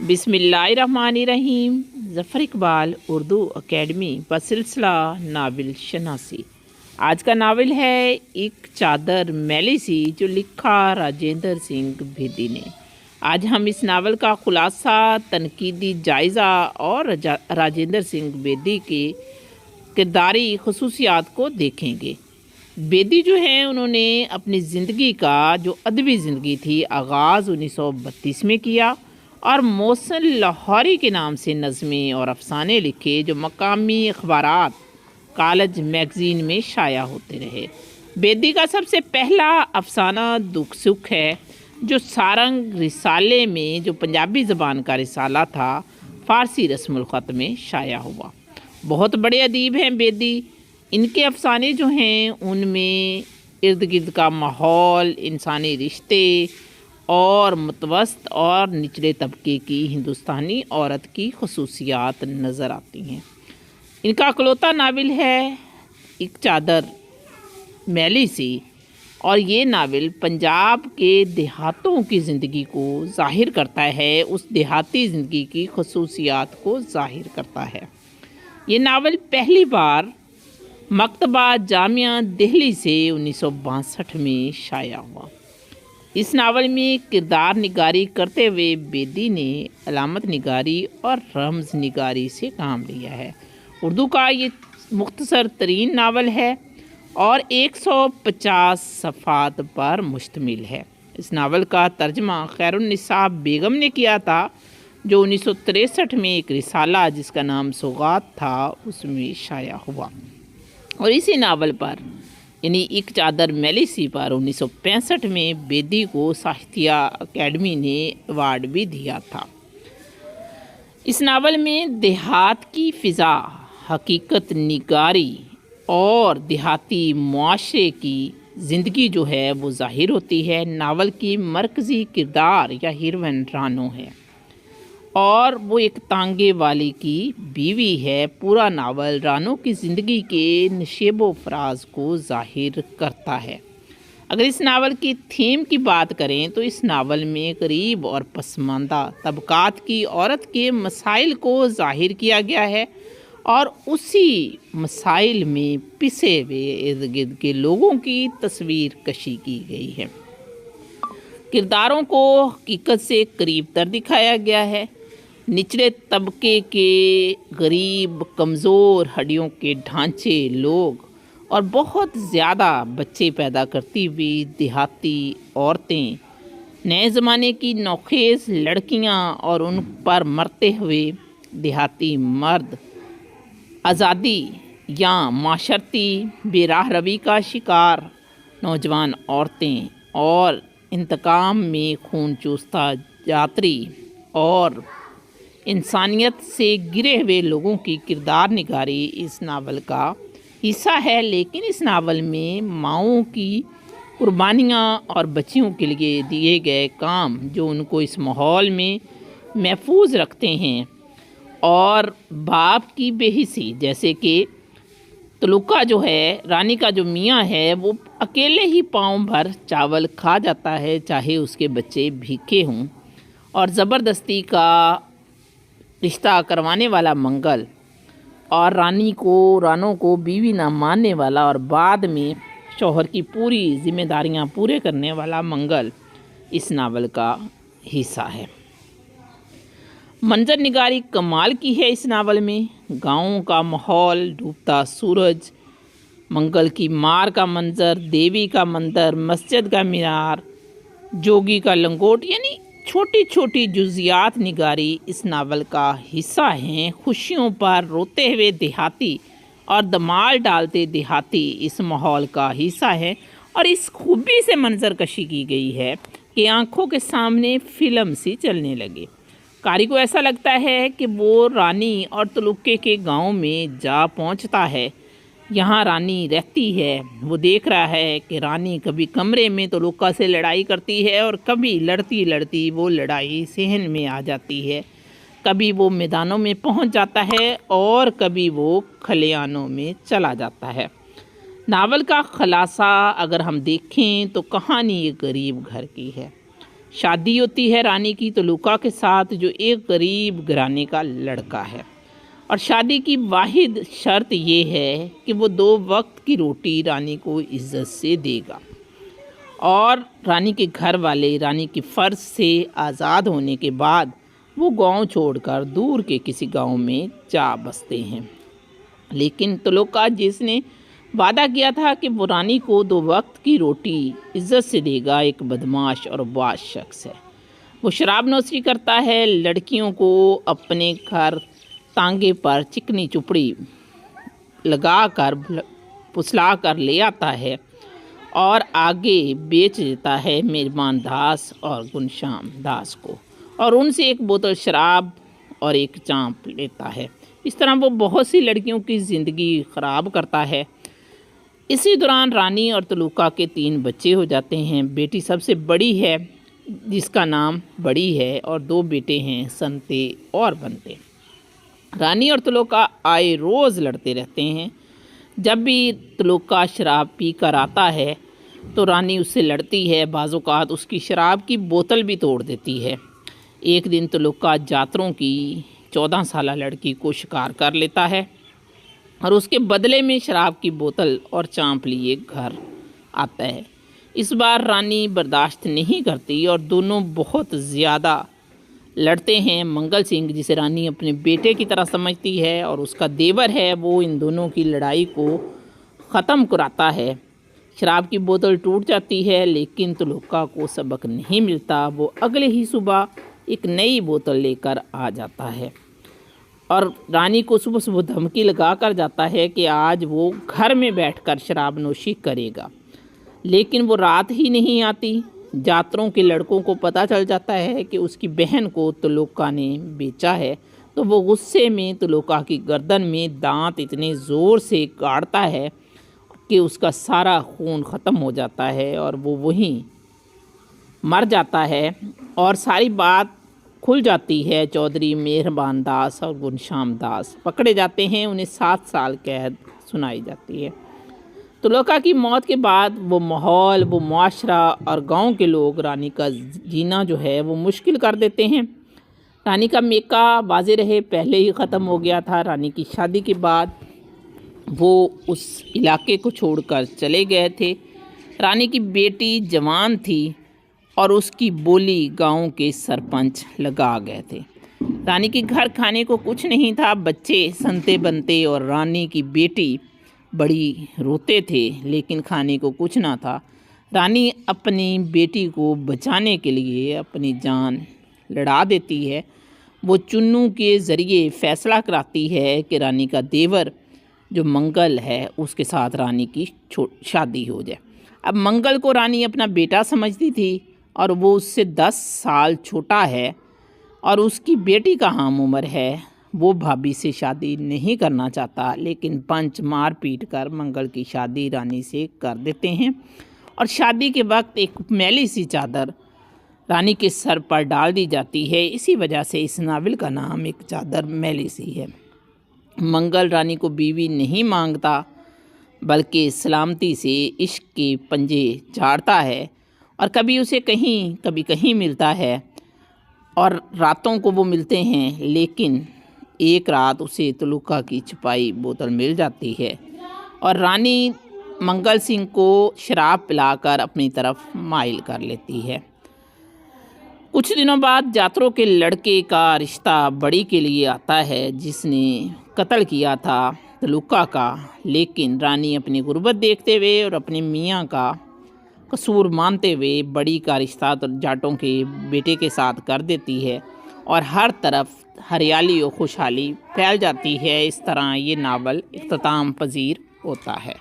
बिस्मिल्लाहिर्रहमानिर्रहीम। ज़फ़र इकबाल उर्दू अकेडमी बसिलसिला नावल शनासी। आज का नावल है एक चादर मैली सी, जो लिखा राजेंद्र सिंह बेदी ने। आज हम इस नावल का खुलासा, तनकीदी जायज़ा और राजेंद्र सिंह बेदी के किरदारी खसूसियात को देखेंगे। बेदी जो हैं, उन्होंने अपनी ज़िंदगी का जो अदबी ज़िंदगी थी आगाज़ 1932 में किया और मोहसिन लाहौरी के नाम से नज़में और अफसाने लिखे, जो मकामी अखबारात, कॉलेज मैगज़ीन में शाया होते रहे। बेदी का सबसे पहला अफसाना दुख सुख है, जो सारंग रिसाले में, जो पंजाबी ज़बान का रिसाला था, फ़ारसी रस्मुल ख़त में शाया हुआ। बहुत बड़े अदीब हैं बेदी। इनके अफसाने जो हैं, उनमें इर्द गिर्द का माहौल, इंसानी रिश्ते और मुतवस्त और निचले तबके की हिंदुस्तानी औरत की खसूसियात नज़र आती हैं। इनका इकलौता नावल है एक चादर मैली सी, और ये नावल पंजाब के देहातों की ज़िंदगी को ज़ाहिर करता है, उस देहाती ज़िंदगी की खसूसियात को ज़ाहिर करता है। ये नावल पहली बार मकतबा जामिया दिल्ली से 1962 में शाया हुआ। इस नावल में किरदार निगारी करते हुए बेदी ने अलामत निगारी और रमज़ निगारी से काम लिया है। उर्दू का ये मुख्तसर तरीन नावल है और 150 सफ़ात पर मुश्तमिल है। इस नावल का तर्जमा खैरुन्निसा बेगम ने किया था, जो 1963 में एक रिसाला जिसका नाम सौगात था उसमें शाया हुआ। और इसी नावल पर यानी एक चादर मैली सी पर 1965 में बेदी को साहित्य अकेडमी ने अवार्ड भी दिया था। इस नावल में देहात की फ़िज़ा, हकीकत निगारी और देहाती मुआशरे की ज़िंदगी जो है वो ज़ाहिर होती है। नावल की मरकज़ी किरदार या हीरोइन रानो है और वो एक तांगे वाली की बीवी है। पूरा नावल रानो की ज़िंदगी के नशेबो फराज को ज़ाहिर करता है। अगर इस नावल की थीम की बात करें तो इस नावल में गरीब और पसमानदा तबकात की औरत के मसाइल को ज़ाहिर किया गया है और उसी मसाइल में पिसे हुए इर्द गिर्द के लोगों की तस्वीर कशी की गई है। किरदारों को हकीकत से करीब तर दिखाया गया है। निचले तबके के गरीब, कमज़ोर, हड्डियों के ढांचे लोग और बहुत ज़्यादा बच्चे पैदा करती हुई देहाती औरतें, नए ज़माने की नौखेज़ लड़कियां और उन पर मरते हुए देहाती मर्द, आज़ादी या माशरती बेराह रवी का शिकार नौजवान औरतें और इंतकाम में खून चूसता यात्री और इंसानियत से गिरे हुए लोगों की किरदार निगारी इस नावल का हिस्सा है। लेकिन इस नावल में माँओं की कुर्बानियाँ और बच्चियों के लिए दिए गए काम, जो उनको इस माहौल में महफूज रखते हैं, और बाप की बेहिसी, जैसे कि तलुका जो है, रानी का जो मियाँ है, वो अकेले ही पाँव भर चावल खा जाता है, चाहे उसके बच्चे भीखे हों, और ज़बरदस्ती का रिश्ता करवाने वाला मंगल, और रानों को बीवी ना मानने वाला और बाद में शौहर की पूरी जिम्मेदारियां पूरे करने वाला मंगल इस नावल का हिस्सा है। मंजर निगारी कमाल की है इस नावल में। गाँव का माहौल, डूबता सूरज, मंगल की मार का मंजर, देवी का मंदिर, मस्जिद का मीनार, जोगी का लंगोट, यानी छोटी छोटी जुजियात निगारी इस नावल का हिस्सा हैं। खुशियों पर रोते हुए देहाती और धमाल डालते देहाती इस माहौल का हिस्सा है, और इस खूबी से मंजर कशी की गई है कि आंखों के सामने फ़िल्म सी चलने लगे। कारी को ऐसा लगता है कि वो रानी और तलुके के गांव में जा पहुंचता है। यहाँ रानी रहती है। वो देख रहा है कि रानी कभी कमरे में तलुका से लड़ाई करती है और कभी लड़ती लड़ती वो लड़ाई सहन में आ जाती है। कभी वो मैदानों में पहुंच जाता है और कभी वो खलियानों में चला जाता है। नावल का खलासा अगर हम देखें तो कहानी एक गरीब घर की है। شادی ہوتی ہے رانی کی تلوکا کے ساتھ جو ایک غریب گھرانے کا لڑکا ہے، اور شادی کی واحد شرط یہ ہے کہ وہ 2 وقت کی روٹی رانی کو عزت سے دے گا، اور رانی کے گھر والے رانی کے فرض سے آزاد ہونے کے بعد وہ گاؤں چھوڑ کر دور کے کسی گاؤں میں جا بستے ہیں۔ لیکن تلوکا جس نے وعدہ کیا تھا کہ وہ رانی کو 2 وقت کی روٹی عزت سے دے گا، ایک بدمعاش اور باز شخص ہے۔ وہ شراب نوشی کرتا ہے، لڑکیوں کو اپنے گھر تانگے پر چکنی چپڑی لگا کر پسلا کر لے آتا ہے اور آگے بیچ دیتا ہے مہربان داس اور گھنشیام داس کو، اور ان سے 1 بوتل شراب اور 1 چانپ لیتا ہے۔ اس طرح وہ بہت سی لڑکیوں کی زندگی خراب کرتا ہے۔ اسی دوران رانی اور تلوکا کے 3 بچے ہو جاتے ہیں۔ بیٹی سب سے بڑی ہے جس کا نام بڑی ہے، اور 2 بیٹے ہیں سنتے اور بنتے۔ رانی اور تلوکا آئے روز لڑتے رہتے ہیں۔ جب بھی تلوکا شراب پی کر آتا ہے تو رانی اس سے لڑتی ہے، بعض اوقات اس کی شراب کی بوتل بھی توڑ دیتی ہے۔ ایک دن تلوکا جاتروں کی 14 سالہ لڑکی کو شکار کر لیتا ہے اور اس کے بدلے میں شراب کی بوتل اور چانپ لیے گھر آتا ہے۔ اس بار رانی برداشت نہیں کرتی اور دونوں بہت زیادہ لڑتے ہیں۔ منگل سنگھ جسے رانی اپنے بیٹے کی طرح سمجھتی ہے اور اس کا دیور ہے، وہ ان دونوں کی لڑائی کو ختم کراتا ہے۔ شراب کی بوتل ٹوٹ جاتی ہے، لیکن تلوکا کو سبق نہیں ملتا۔ وہ اگلے ہی صبح ایک نئی بوتل لے کر آ جاتا ہے اور رانی کو صبح صبح دھمکی لگا کر جاتا ہے کہ آج وہ گھر میں بیٹھ کر شراب نوشی کرے گا، لیکن وہ رات ہی نہیں آتی۔ جاتروں کے لڑکوں کو پتہ چل جاتا ہے کہ اس کی بہن کو تلوکا نے بیچا ہے، تو وہ غصے میں تلوکا کی گردن میں دانت اتنے زور سے گاڑتا ہے کہ اس کا سارا خون ختم ہو جاتا ہے اور وہ وہیں مر جاتا ہے، اور ساری بات کھل جاتی ہے۔ چودھری مہربان داس اور گھنشیام داس پکڑے جاتے ہیں، انہیں 7 سال قید سنائی جاتی ہے۔ تلوکا کی موت کے بعد وہ ماحول، وہ معاشرہ اور گاؤں کے لوگ رانی کا جینا جو ہے وہ مشکل کر دیتے ہیں۔ رانی کا میکا واضح رہے پہلے ہی ختم ہو گیا تھا۔ رانی کی شادی کے بعد وہ اس علاقے کو چھوڑ کر چلے گئے تھے۔ رانی کی بیٹی جوان تھی اور اس کی بولی گاؤں کے سرپنچ لگا گئے تھے۔ رانی کے گھر کھانے کو کچھ نہیں تھا۔ بچے سنتے بنتے اور رانی کی بیٹی بڑی روتے تھے، لیکن کھانے کو کچھ نہ تھا۔ رانی اپنی بیٹی کو بچانے کے لیے اپنی جان لڑا دیتی ہے۔ وہ چنو کے ذریعے فیصلہ کراتی ہے کہ رانی کا دیور جو منگل ہے اس کے ساتھ رانی کی شادی ہو جائے۔ اب منگل کو رانی اپنا بیٹا سمجھتی تھی اور وہ اس سے 10 سال چھوٹا ہے اور اس کی بیٹی کا ہم عمر ہے۔ وہ بھابھی سے شادی نہیں کرنا چاہتا، لیکن پنچ مار پیٹ کر منگل کی شادی رانی سے کر دیتے ہیں، اور شادی کے وقت ایک میلی سی چادر رانی کے سر پر ڈال دی جاتی ہے۔ اسی وجہ سے اس ناول کا نام ایک چادر میلی سی ہے۔ منگل رانی کو بیوی نہیں مانگتا، بلکہ سلامتی سے عشق کے پنجے جھاڑتا ہے، اور کبھی اسے کبھی کہیں ملتا ہے، اور راتوں کو وہ ملتے ہیں۔ لیکن ایک رات اسے تلوکا کی چھپائی بوتل مل جاتی ہے اور رانی منگل سنگھ کو شراب پلا کر اپنی طرف مائل کر لیتی ہے۔ کچھ دنوں بعد جاتروں کے لڑکے کا رشتہ بڑی کے لیے آتا ہے جس نے قتل کیا تھا تلوکا کا، لیکن رانی اپنی غربت دیکھتے ہوئے اور اپنے میاں کا قصور مانتے ہوئے بڑی کا رشتہ جاٹوں کے بیٹے کے ساتھ کر دیتی ہے، اور ہر طرف ہریالی و خوشحالی پھیل جاتی ہے۔ اس طرح یہ ناول اختتام پذیر ہوتا ہے۔